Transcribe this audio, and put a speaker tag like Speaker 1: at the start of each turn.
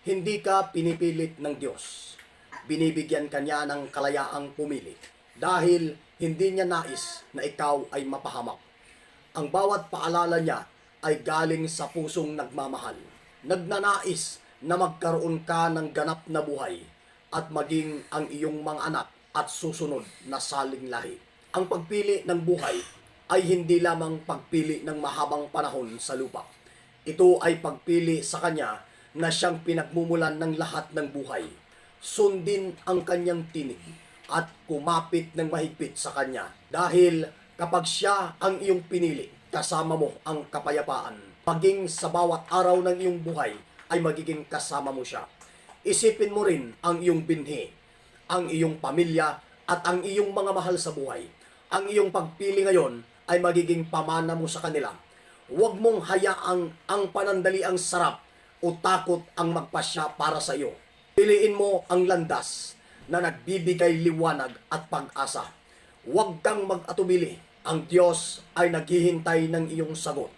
Speaker 1: Hindi ka pinipilit ng Diyos. Binibigyan ka niya ng kalayaang pumili dahil hindi niya nais na ikaw ay mapahamak. Ang bawat paalala niya ay galing sa pusong nagmamahal. Nagnanais na magkaroon ka ng ganap na buhay at maging ang iyong mga anak at susunod na saling lahi. Ang pagpili ng buhay ay hindi lamang pagpili ng mahabang panahon sa lupa. Ito ay pagpili sa Kanya na siyang pinagmumulan ng lahat ng buhay. Sundin ang Kanyang tinig at kumapit ng mahigpit sa Kanya. Dahil kapag Siya ang iyong pinili, kasama mo ang kapayapaan. Maging sa bawat araw ng iyong buhay ay magiging kasama mo Siya. Isipin mo rin ang iyong binhi, ang iyong pamilya at ang iyong mga mahal sa buhay. Ang iyong pagpili ngayon ay magiging pamana mo sa kanila. Huwag mong hayaang ang panandaliang sarap o takot ang magpasya para sa iyo. Piliin mo ang landas na nagbibigay liwanag at pag-asa. Huwag kang mag-atubili. Ang Diyos ay naghihintay ng iyong sagot.